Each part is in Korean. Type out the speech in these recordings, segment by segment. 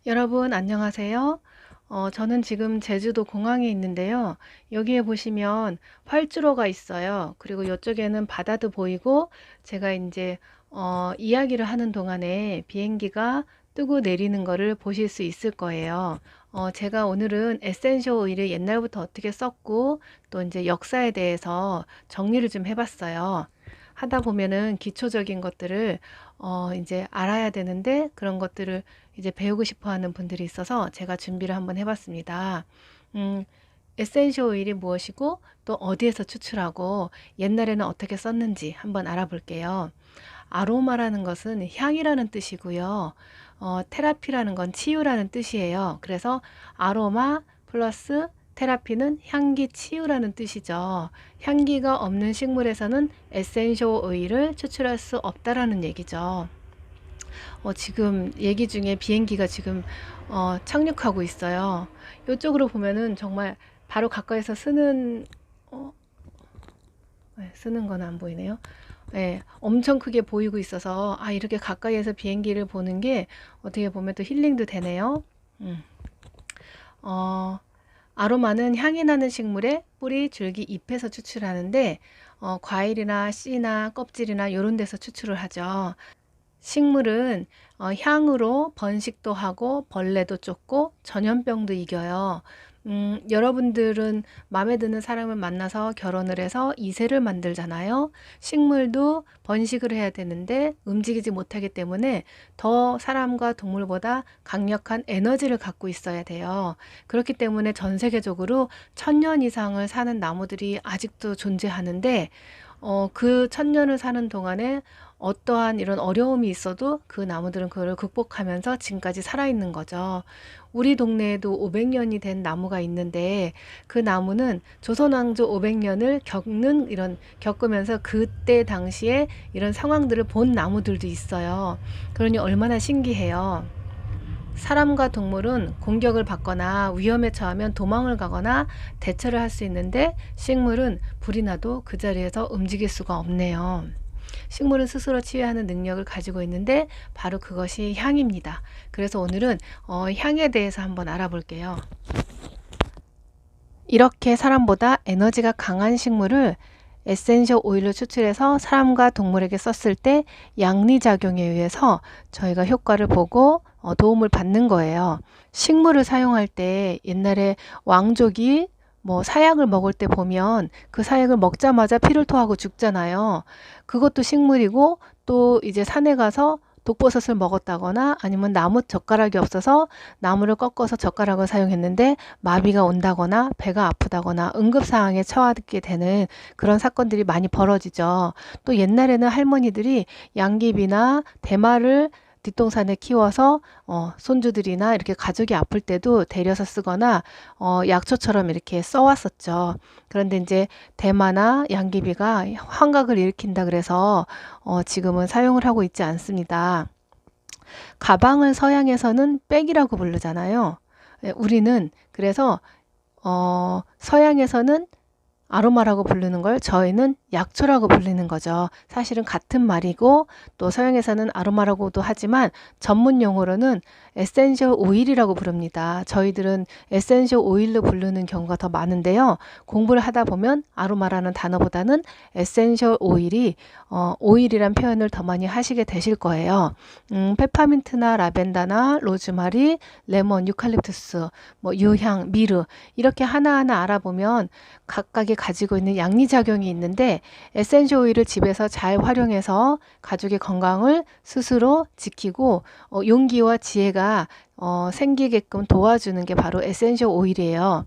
여러분 안녕하세요. 저는 지금 제주도 공항에 있는데요. 여기에 보시면 활주로가 있어요. 그리고 이쪽에는 바다도 보이고 제가 이제 이야기를 하는 동안에 비행기가 뜨고 내리는 거를 보실 수 있을 거예요. 제가 오늘은 에센셜 오일을 옛날부터 어떻게 썼고 또 이제 역사에 대해서 정리를 좀 해봤어요. 하다 보면은 기초적인 것들을 이제 알아야 되는데 그런 것들을 이제 배우고 싶어 하는 분들이 있어서 제가 준비를 한번 해봤습니다. 음, 에센셜 오일이 무엇이고 또 어디에서 추출하고 옛날에는 어떻게 썼는지 한번 알아볼게요. 아로마라는 것은 향이라는 뜻이고요. 테라피라는 건 치유라는 뜻이에요. 그래서 아로마 플러스 테라피는 향기 치유라는 뜻이죠. 향기가 없는 식물에서는 에센셜 오일을 추출할 수 없다라는 얘기죠. 지금 얘기 중에 비행기가 지금 착륙하고 있어요. 이쪽으로 보면은 정말 바로 가까이서 어, 쓰는 건 안 보이네요. 네, 엄청 크게 보이고 있어서 이렇게 가까이에서 비행기를 보는 게 어떻게 보면 또 힐링도 되네요. 음. 어, 아로마는 향이 나는 식물의 뿌리, 줄기, 잎에서 추출하는데 과일이나 씨나 껍질이나 이런 데서 추출을 하죠. 식물은 향으로 번식도 하고 벌레도 쫓고 전염병도 이겨요. 여러분들은 마음에 드는 사람을 만나서 결혼을 해서 이세를 만들잖아요. 식물도 번식을 해야 되는데 움직이지 못하기 때문에 더 사람과 동물보다 강력한 에너지를 갖고 있어야 돼요. 그렇기 때문에 전 세계적으로 1000년 이상을 사는 나무들이 아직도 존재하는데 그 1000년을 사는 동안에 어떠한 이런 어려움이 있어도 그 나무들은 그거를 극복하면서 지금까지 살아있는 거죠. 우리 동네에도 500년이 된 나무가 있는데 그 나무는 조선 왕조 500년을 겪으면서 그때 당시에 이런 상황들을 본 나무들도 있어요. 그러니 얼마나 신기해요. 사람과 동물은 공격을 받거나 위험에 처하면 도망을 가거나 대처를 할 수 있는데 식물은 불이 나도 그 자리에서 움직일 수가 없네요. 식물은 스스로 치유하는 능력을 가지고 있는데 바로 그것이 향입니다. 그래서 오늘은 향에 대해서 한번 알아볼게요. 이렇게 사람보다 에너지가 강한 식물을 에센셜 오일로 추출해서 사람과 동물에게 썼을 때 양리작용에 의해서 저희가 효과를 보고 도움을 받는 거예요. 식물을 사용할 때 옛날에 왕족이 뭐 사약을 먹을 때 보면 그 사약을 먹자마자 피를 토하고 죽잖아요. 그것도 식물이고 또 이제 산에 가서 독버섯을 먹었다거나 아니면 나무 젓가락이 없어서 나무를 꺾어서 젓가락을 사용했는데 마비가 온다거나 배가 아프다거나 응급상황에 처하게 되는 그런 사건들이 많이 벌어지죠. 또 옛날에는 할머니들이 양귀비나 대마를 뒷동산에 키워서 손주들이나 이렇게 가족이 아플 때도 데려서 쓰거나 약초처럼 이렇게 써왔었죠. 그런데 이제 대마나 양귀비가 환각을 일으킨다 그래서 지금은 사용을 하고 있지 않습니다. 가방을 서양에서는 백이라고 부르잖아요. 우리는 그래서 서양에서는 아로마라고 부르는 걸 저희는 약초라고 불리는 거죠. 사실은 같은 말이고 또 서양에서는 아로마라고도 하지만 전문 용어로는 에센셜 오일이라고 부릅니다. 저희들은 에센셜 오일로 부르는 경우가 더 많은데요. 공부를 하다 보면 아로마라는 단어보다는 에센셜 오일이란 표현을 더 많이 하시게 되실 거예요. 페퍼민트나 라벤더나 로즈마리, 레몬, 유칼립투스, 뭐 유향, 미르 이렇게 하나하나 알아보면 각각의 가지고 있는 양리작용이 있는데 에센셜 오일을 집에서 잘 활용해서 가족의 건강을 스스로 지키고 용기와 지혜가 생기게끔 도와주는 게 바로 에센셜 오일이에요.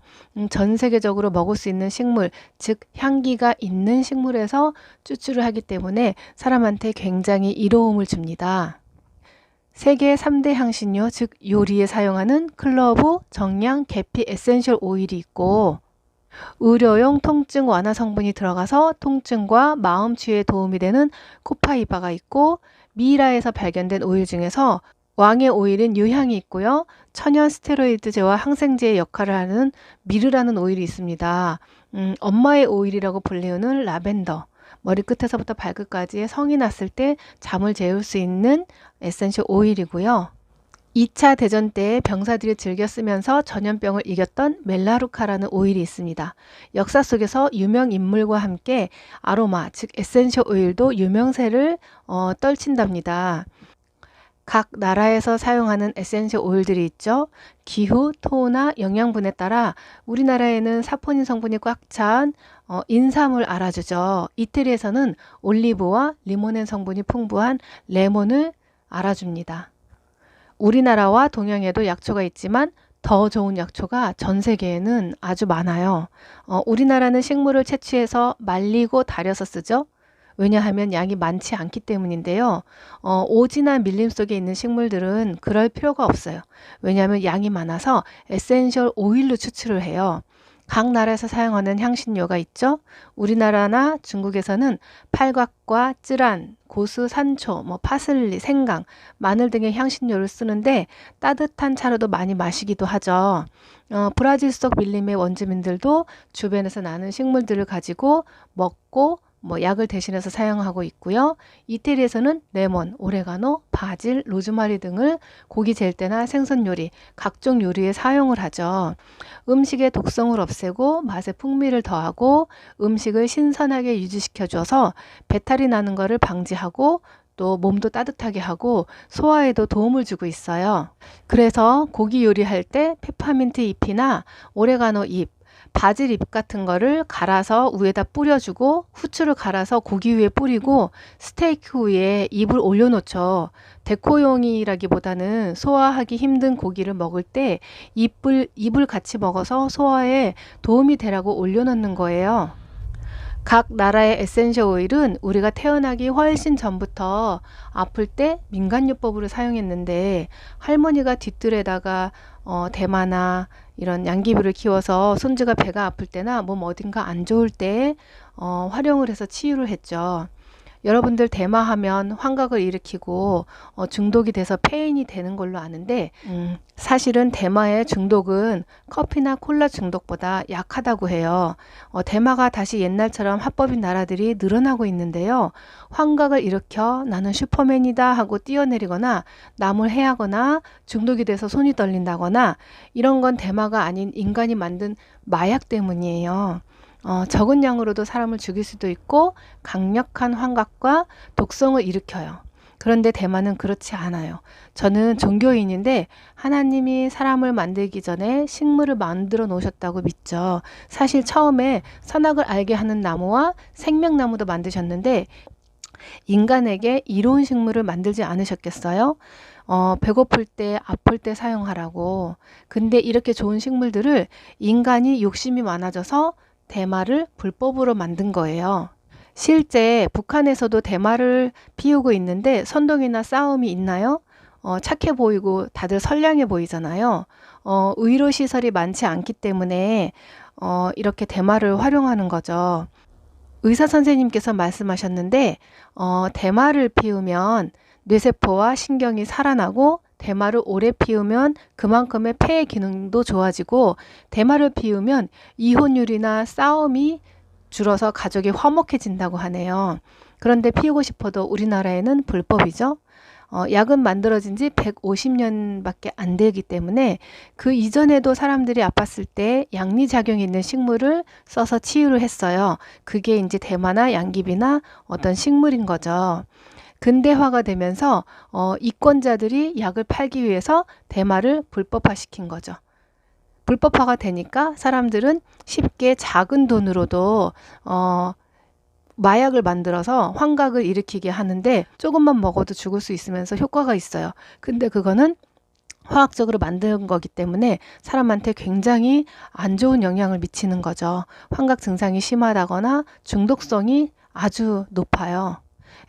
전 세계적으로 먹을 수 있는 식물, 즉 향기가 있는 식물에서 추출을 하기 때문에 사람한테 굉장히 이로움을 줍니다. 세계 3대 향신료, 즉 요리에 사용하는 클로브, 정량, 계피 에센셜 오일이 있고 의료용 통증 완화 성분이 들어가서 통증과 마음 치유에 도움이 되는 코파이바가 있고 미이라에서 발견된 오일 중에서 왕의 오일인 유향이 있고요. 천연 스테로이드제와 항생제의 역할을 하는 미르라는 오일이 있습니다. 엄마의 오일이라고 불리우는 라벤더, 머리끝에서부터 발끝까지의 성이 났을 때 잠을 재울 수 있는 에센셜 오일이고요. 2차 대전 때 병사들이 즐겨 쓰면서 전염병을 이겼던 멜라루카라는 오일이 있습니다. 역사 속에서 유명 인물과 함께 아로마, 즉 에센셜 오일도 유명세를 떨친답니다. 각 나라에서 사용하는 에센셜 오일들이 있죠. 기후, 토나 영양분에 따라 우리나라에는 사포닌 성분이 꽉 찬 인삼을 알아주죠. 이태리에서는 올리브와 리모넨 성분이 풍부한 레몬을 알아줍니다. 우리나라와 동양에도 약초가 있지만 더 좋은 약초가 전 세계에는 아주 많아요. 우리나라는 식물을 채취해서 말리고 달여서 쓰죠. 왜냐하면 양이 많지 않기 때문인데요. 오지나 밀림 속에 있는 식물들은 그럴 필요가 없어요. 왜냐하면 양이 많아서 에센셜 오일로 추출을 해요. 각 나라에서 사용하는 향신료가 있죠. 우리나라나 중국에서는 팔각과 쯔란, 고수, 산초, 파슬리, 생강, 마늘 등의 향신료를 쓰는데 따뜻한 차로도 많이 마시기도 하죠. 브라질 속 밀림의 원주민들도 주변에서 나는 식물들을 가지고 먹고 약을 대신해서 사용하고 있고요. 이태리에서는 레몬, 오레가노, 바질, 로즈마리 등을 고기 젤 때나 생선 요리, 각종 요리에 사용을 하죠. 음식의 독성을 없애고 맛의 풍미를 더하고 음식을 신선하게 유지시켜 줘서 배탈이 나는 것을 방지하고 또 몸도 따뜻하게 하고 소화에도 도움을 주고 있어요. 그래서 고기 요리할 때 페퍼민트 잎이나 오레가노 잎, 바질 잎 같은 거를 갈아서 위에다 뿌려주고 후추를 갈아서 고기 위에 뿌리고 스테이크 위에 잎을 올려놓죠. 데코용이라기보다는 소화하기 힘든 고기를 먹을 때 잎을 같이 먹어서 소화에 도움이 되라고 올려놓는 거예요. 각 나라의 에센셜 오일은 우리가 태어나기 훨씬 전부터 아플 때 민간요법으로 사용했는데 할머니가 뒤뜰에다가 대마나 이런 양귀비를 키워서 손주가 배가 아플 때나 몸 어딘가 안 좋을 때 활용을 해서 치유를 했죠. 여러분들 대마하면 환각을 일으키고 중독이 돼서 폐인이 되는 걸로 아는데 사실은 대마의 중독은 커피나 콜라 중독보다 약하다고 해요. 대마가 다시 옛날처럼 합법인 나라들이 늘어나고 있는데요. 환각을 일으켜 나는 슈퍼맨이다 하고 뛰어내리거나 남을 해하거나 중독이 돼서 손이 떨린다거나 이런 건 대마가 아닌 인간이 만든 마약 때문이에요. 적은 양으로도 사람을 죽일 수도 있고 강력한 환각과 독성을 일으켜요. 그런데 대만은 그렇지 않아요. 저는 종교인인데 하나님이 사람을 만들기 전에 식물을 만들어 놓으셨다고 믿죠. 사실 처음에 선악을 알게 하는 나무와 생명나무도 만드셨는데 인간에게 이로운 식물을 만들지 않으셨겠어요? 배고플 때, 아플 때 사용하라고. 근데 이렇게 좋은 식물들을 인간이 욕심이 많아져서 대마를 불법으로 만든 거예요. 실제 북한에서도 대마를 피우고 있는데 선동이나 싸움이 있나요? 착해 보이고 다들 선량해 보이잖아요. 의료 시설이 많지 않기 때문에 이렇게 대마를 활용하는 거죠. 의사 선생님께서 말씀하셨는데 대마를 피우면 뇌세포와 신경이 살아나고 대마를 오래 피우면 그만큼의 폐의 기능도 좋아지고 대마를 피우면 이혼율이나 싸움이 줄어서 가족이 화목해진다고 하네요. 그런데 피우고 싶어도 우리나라에는 불법이죠. 약은 만들어진 지 150년밖에 안 되기 때문에 그 이전에도 사람들이 아팠을 때 양리작용이 있는 식물을 써서 치유를 했어요. 그게 이제 대마나 양귀비나 어떤 식물인 거죠. 근대화가 되면서 이권자들이 약을 팔기 위해서 대마를 불법화시킨 거죠. 불법화가 되니까 사람들은 쉽게 작은 돈으로도 마약을 만들어서 환각을 일으키게 하는데 조금만 먹어도 죽을 수 있으면서 효과가 있어요. 근데 그거는 화학적으로 만든 거기 때문에 사람한테 굉장히 안 좋은 영향을 미치는 거죠. 환각 증상이 심하다거나 중독성이 아주 높아요.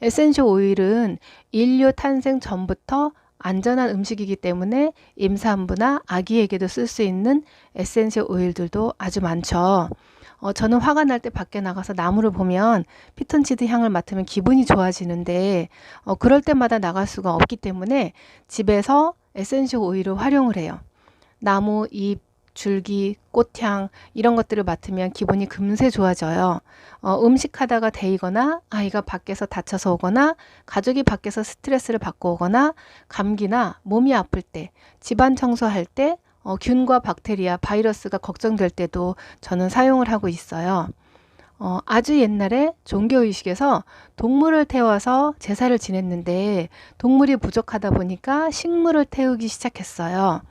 에센셜 오일은 인류 탄생 전부터 안전한 음식이기 때문에 임산부나 아기에게도 쓸 수 있는 에센셜 오일들도 아주 많죠. 저는 화가 날 때 밖에 나가서 나무를 보면 피톤치드 향을 맡으면 기분이 좋아지는데 그럴 때마다 나갈 수가 없기 때문에 집에서 에센셜 오일을 활용을 해요. 나무 잎, 줄기, 꽃향 이런 것들을 맡으면 기분이 금세 좋아져요. 음식하다가 데이거나 아이가 밖에서 다쳐서 오거나 가족이 밖에서 스트레스를 받고 오거나 감기나 몸이 아플 때, 집안 청소할 때 균과 박테리아, 바이러스가 걱정될 때도 저는 사용을 하고 있어요. 아주 옛날에 종교의식에서 동물을 태워서 제사를 지냈는데 동물이 부족하다 보니까 식물을 태우기 시작했어요.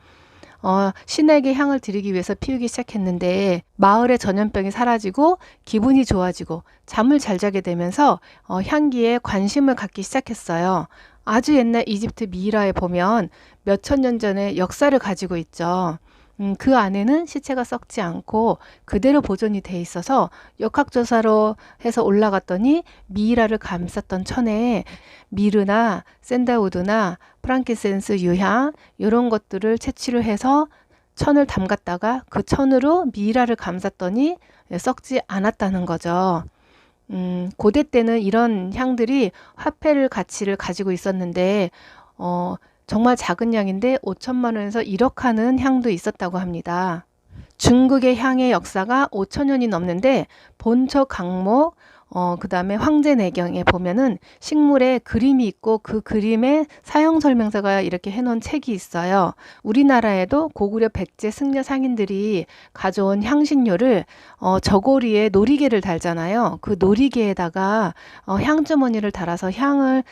신에게 향을 드리기 위해서 피우기 시작했는데 마을의 전염병이 사라지고 기분이 좋아지고 잠을 잘 자게 되면서 향기에 관심을 갖기 시작했어요. 아주 옛날 이집트 미이라에 보면 몇천 년 전의 역사를 가지고 있죠. 그 안에는 시체가 썩지 않고 그대로 보존이 돼 있어서 역학조사로 해서 올라갔더니 미이라를 감쌌던 천에 미르나 샌달우드나 프랑키센스 유향 이런 것들을 채취를 해서 천을 담갔다가 그 천으로 미이라를 감쌌더니 썩지 않았다는 거죠. 고대 때는 이런 향들이 화폐를 가치를 가지고 있었는데 정말 작은 양인데 5천만 원에서 1억 하는 향도 있었다고 합니다. 중국의 향의 역사가 5천 년이 넘는데 본초 강목, 그 다음에 황제내경에 보면은 식물에 그림이 있고 그 그림에 사용 설명서가 이렇게 해놓은 책이 있어요. 우리나라에도 고구려 백제 승려 상인들이 가져온 향신료를 저고리에 놀이개를 달잖아요. 그 놀이개에다가 향주머니를 달아서 향을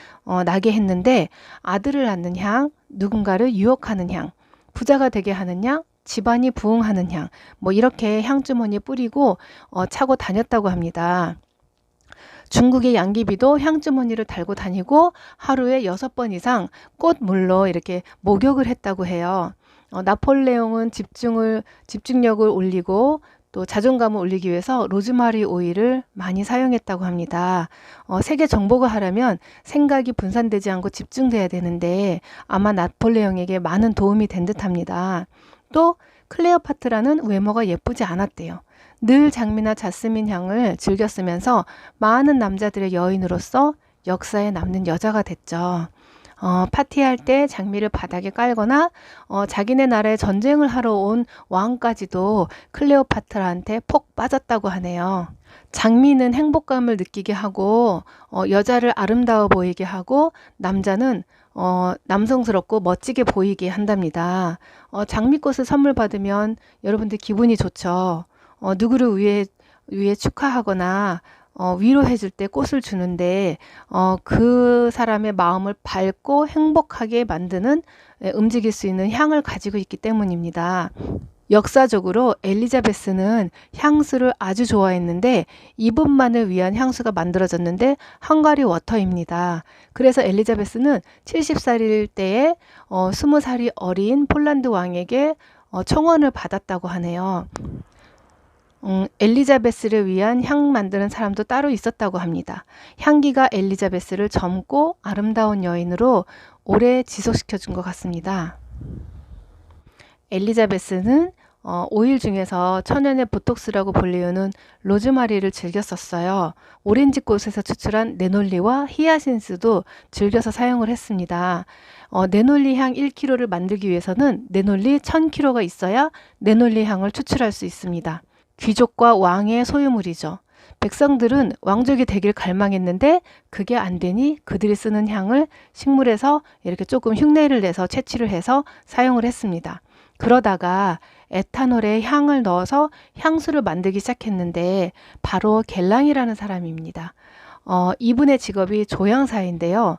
나게 했는데 아들을 낳는 향, 누군가를 유혹하는 향, 부자가 되게 하는 향, 집안이 부흥하는 향, 뭐 이렇게 향주머니에 뿌리고 차고 다녔다고 합니다. 중국의 양귀비도 향주머니를 달고 다니고 하루에 6번 이상 꽃물로 이렇게 목욕을 했다고 해요. 나폴레옹은 집중력을 올리고 또 자존감을 올리기 위해서 로즈마리 오일을 많이 사용했다고 합니다. 세계 정복을 하려면 생각이 분산되지 않고 집중돼야 되는데 아마 나폴레옹에게 많은 도움이 된 듯합니다. 또 클레오파트라는 외모가 예쁘지 않았대요. 늘 장미나 자스민 향을 즐겨 쓰면서 많은 남자들의 여인으로서 역사에 남는 여자가 됐죠. 파티할 때 장미를 바닥에 깔거나 자기네 나라에 전쟁을 하러 온 왕까지도 클레오파트라한테 폭 빠졌다고 하네요. 장미는 행복감을 느끼게 하고 여자를 아름다워 보이게 하고 남자는 남성스럽고 멋지게 보이게 한답니다. 장미꽃을 선물 받으면 여러분들 기분이 좋죠. 누구를 위해 축하하거나 위로해 줄 때 꽃을 주는데 그 사람의 마음을 밝고 행복하게 만드는 움직일 수 있는 향을 가지고 있기 때문입니다. 역사적으로 엘리자베스는 향수를 아주 좋아했는데 이분만을 위한 향수가 만들어졌는데 헝가리 워터입니다. 그래서 엘리자베스는 70살일 때에 20살이 어린 폴란드 왕에게 청원을 받았다고 하네요. 엘리자베스를 위한 향 만드는 사람도 따로 있었다고 합니다. 향기가 엘리자베스를 젊고 아름다운 여인으로 오래 지속시켜 준 것 같습니다. 엘리자베스는 오일 중에서 천연의 보톡스라고 불리우는 로즈마리를 즐겨 썼어요. 오렌지 꽃에서 추출한 네놀리와 히아신스도 즐겨서 사용을 했습니다. 네놀리 향 1kg를 만들기 위해서는 네놀리 1000kg가 있어야 네놀리 향을 추출할 수 있습니다. 귀족과 왕의 소유물이죠. 백성들은 왕족이 되길 갈망했는데 그게 안 되니 그들이 쓰는 향을 식물에서 이렇게 조금 흉내를 내서 채취를 해서 사용을 했습니다. 그러다가 에탄올에 향을 넣어서 향수를 만들기 시작했는데 바로 겔랑이라는 사람입니다. 이분의 직업이 조향사인데요.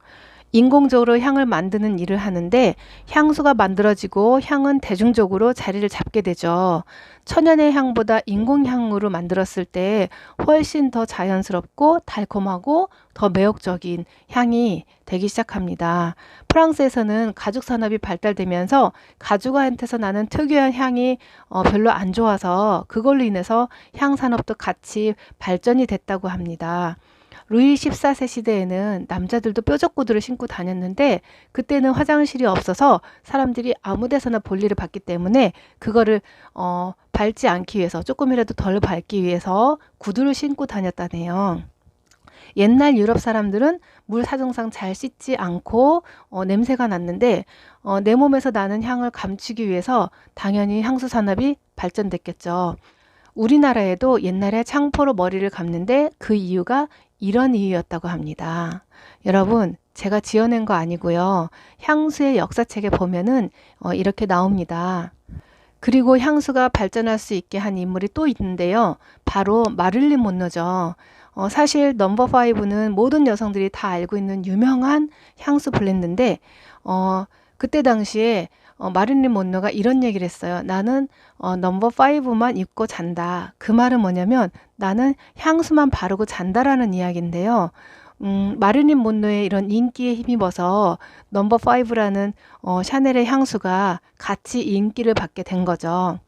인공적으로 향을 만드는 일을 하는데 향수가 만들어지고 향은 대중적으로 자리를 잡게 되죠. 천연의 향보다 인공향으로 만들었을 때 훨씬 더 자연스럽고 달콤하고 더 매혹적인 향이 되기 시작합니다. 프랑스에서는 가죽 산업이 발달되면서 가죽한테서 나는 특유한 향이 별로 안 좋아서 그걸로 인해서 향 산업도 같이 발전이 됐다고 합니다. 루이 14세 시대에는 남자들도 뾰족 구두를 신고 다녔는데 그때는 화장실이 없어서 사람들이 아무 데서나 볼일을 봤기 때문에 그거를 밟지 않기 위해서 조금이라도 덜 밟기 위해서 구두를 신고 다녔다네요. 옛날 유럽 사람들은 물 사정상 잘 씻지 않고 냄새가 났는데 내 몸에서 나는 향을 감추기 위해서 당연히 향수 산업이 발전됐겠죠. 우리나라에도 옛날에 창포로 머리를 감는데 그 이유가 이런 이유였다고 합니다. 여러분, 제가 지어낸 거 아니고요. 향수의 역사책에 보면은 이렇게 나옵니다. 그리고 향수가 발전할 수 있게 한 인물이 또 있는데요. 바로 마릴린 monroe죠. 사실 넘버 5는 모든 여성들이 다 알고 있는 유명한 향수 블렌드인데 그때 당시에 마릴린 monroe가 이런 얘기를 했어요. 나는 넘버 5만 입고 잔다. 그 말은 뭐냐면 나는 향수만 바르고 잔다라는 이야기인데요. 마릴린 monroe의 이런 인기에 힘입어서 넘버 5라는 샤넬의 향수가 같이 인기를 받게 된 거죠.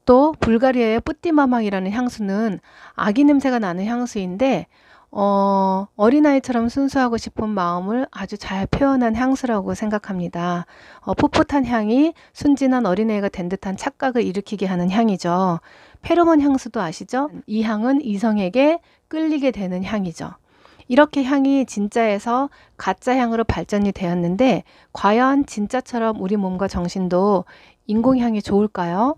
또 불가리아의 뿌띠마망이라는 향수는 아기 냄새가 나는 향수인데 어린아이처럼 순수하고 싶은 마음을 아주 잘 표현한 향수라고 생각합니다. 풋풋한 향이 순진한 어린애가 된 듯한 착각을 일으키게 하는 향이죠. 페로몬 향수도 아시죠? 이 향은 이성에게 끌리게 되는 향이죠. 이렇게 향이 진짜에서 가짜 향으로 발전이 되었는데 과연 진짜처럼 우리 몸과 정신도 인공향이 좋을까요?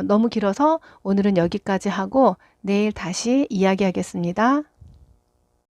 너무 길어서 오늘은 여기까지 하고 내일 다시 이야기하겠습니다.